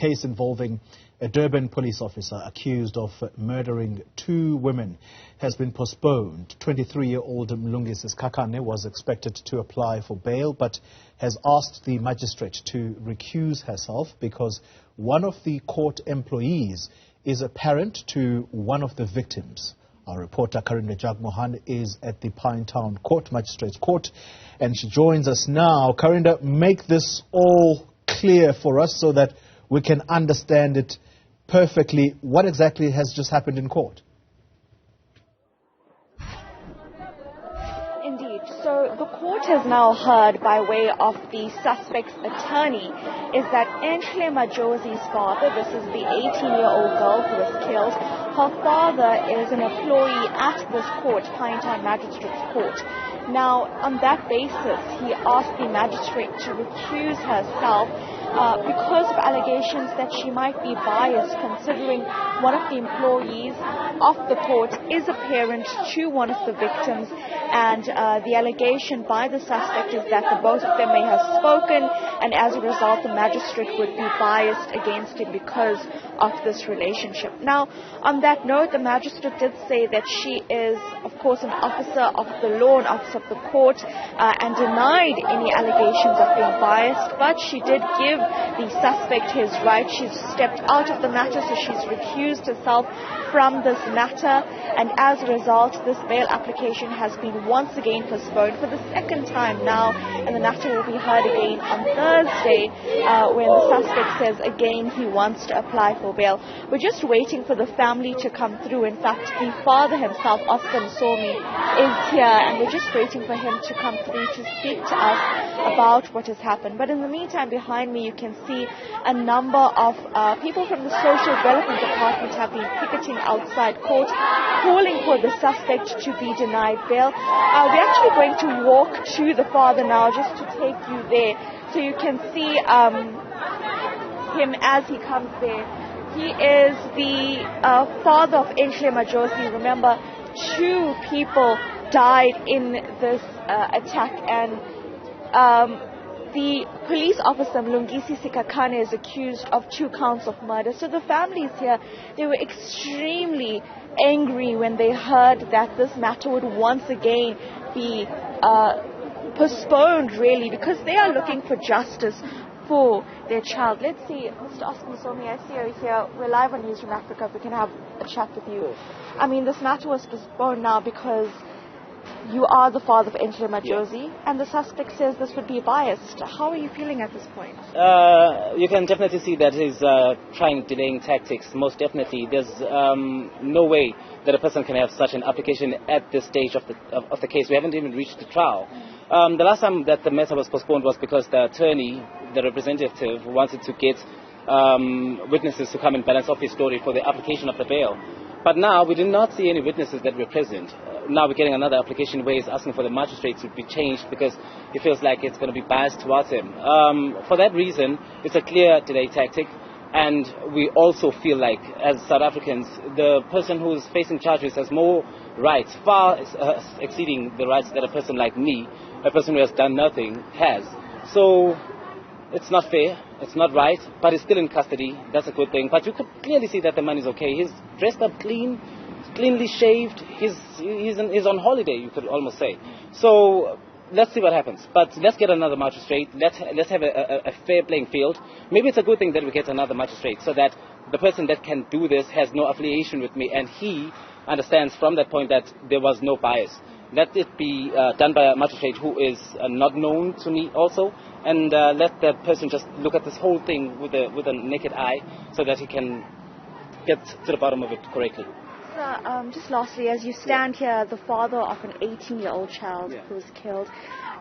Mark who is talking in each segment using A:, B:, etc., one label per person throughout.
A: case involving a Durban police officer accused of murdering 2 women has been postponed. 23-year-old Mlungisi Sikhakhane was expected to apply for bail but has asked the magistrate to recuse herself because one of the court employees is a parent to one of the victims. Our reporter Karinda Jagmohan is at the Pinetown Magistrate's Court and she joins us now. Karinda, make this all clear for us so that we can understand it perfectly. What exactly has just happened in court?
B: Indeed. So the court has now heard by way of the suspect's attorney is that Mlungisi's father, this is the 18-year-old girl who was killed, her father is an employee at this court, Pinetown Magistrate's Court. Now, on that basis, he asked the magistrate to recuse herself because of allegations that she might be biased, considering one of the employees of the court is a parent to one of the victims, and the allegation by the suspect is that the both of them may have spoken, and as a result the magistrate would be biased against him because of this relationship. Now, on that note, the magistrate did say that she is, of course, an officer of the law, an officer of the court, and denied any allegations of being biased, but she did give the suspect his right. She's stepped out of the matter, so she's recused herself from this matter, and as a result, this bail application has been once again postponed for the second time now, and the matter will be heard again on Thursday when the suspect says again he wants to apply for bail. We're just waiting for the family to come through. In fact, the father himself, Oscar Msomi, is here, and we're just waiting for him to come through to speak to us about what has happened. But in the meantime, behind me you can see a number of people from the Social Development Department have been picketing outside court, calling for the suspect to be denied bail. We're actually going to walk to the father now just to take you there so you can see him as he comes there. He is the father of Mlungisi. Remember, 2 people died in this attack, and the police officer Mlungisi Sikhakhane is accused of 2 counts of murder. So the families here, they were extremely angry when they heard that this matter would once again be postponed, really, because they are looking for justice for their child. Let's see, Mr. Oscar Msomi, I see you here. We're live on Newzroom Afrika. If we can have a chat with you. I mean, this matter was postponed now because you are the father of Mlungisi, and the suspect says this would be biased. How are you feeling at this point?
C: You can definitely see that he's trying delaying tactics. Most definitely. There's no way that a person can have such an application at this stage of the case. We haven't even reached the trial. The last time that the matter was postponed was because the attorney, the representative, wanted to get witnesses to come and balance off his story for the application of the bail. But now we did not see any witnesses that were present. Now we're getting another application where he's asking for the magistrate to be changed because he feels like it's going to be biased towards him. For that reason, it's a clear delay tactic, and we also feel like, as South Africans, the person who's facing charges has more rights, far exceeding the rights that a person like me, a person who has done nothing, has. So it's not fair, it's not right, but he's still in custody. That's a good thing. But you could clearly see that the man is okay. He's dressed up cleanly shaved. He's on holiday, you could almost say. So let's see what happens. But let's get another magistrate. Let's have a fair playing field. Maybe it's a good thing that we get another magistrate so that the person that can do this has no affiliation with me, and he understands from that point that there was no bias. Let it be done by a magistrate who is not known to me also, and let that person just look at this whole thing with a naked eye so that he can get to the bottom of it correctly.
B: Sir, just lastly, as you stand here, the father of an 18-year-old child who was killed,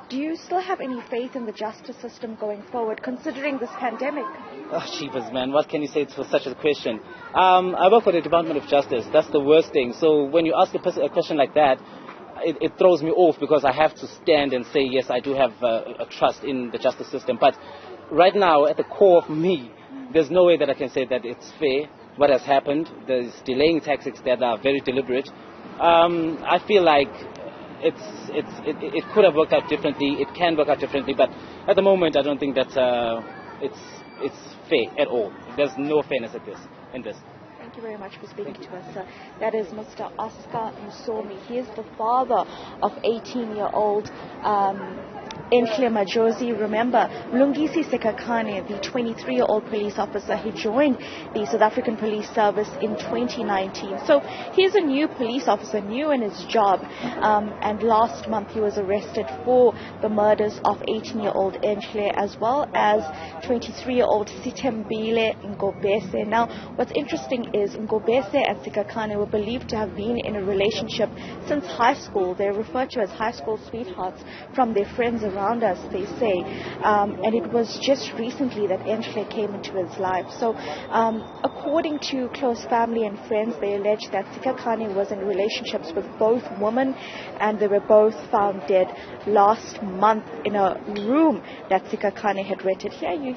B: do you still have any faith in the justice system going forward, considering this pandemic?
C: Oh, jeepers, man, what can you say for such a question? I work for the Department of Justice. That's the worst thing. So when you ask a question like that, it throws me off because I have to stand and say, yes, I do have a trust in the justice system. But right now, at the core of me, there's no way that I can say that it's fair. What has happened, there's delaying tactics that are very deliberate. I feel like it could have worked out differently. It can work out differently, but at the moment, I don't think that it's fair at all. There's no fairness in this.
B: Thank you very much for speaking to us, sir. That is Mr. Oscar Msomi. He is the father of 18-year-old Enhle Majozi. Remember, Mlungisi Sikhakhane, the 23-year-old police officer, he joined the South African Police Service in 2019. So he's a new police officer, new in his job, and last month he was arrested for the murders of 18-year-old Enhle as well as 23-year-old Sithembile Ngobese. Now, what's interesting is Ngobese and Sikhakhane were believed to have been in a relationship since high school. They're referred to as high school sweethearts from their friends around us, they say, and it was just recently that Enhle came into his life. So according to close family and friends, they allege that Sikhakhane was in relationships with both women, and they were both found dead last month in a room that Sikhakhane had rented. Here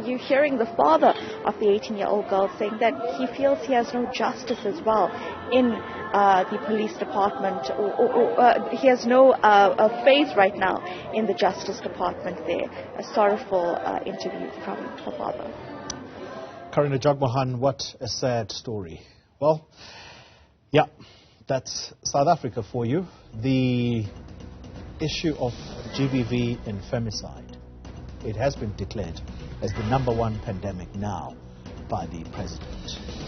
B: you're hearing the father of the 18-year-old girl saying that he feels he has no justice as well in the police department, or he has no faith right now in the Justice Department there. A sorrowful interview from her father.
A: Karinda Jagmohan, what a sad story. Well, yeah, that's South Africa for you. The issue of GBV and femicide, it has been declared as the #1 pandemic now by the president.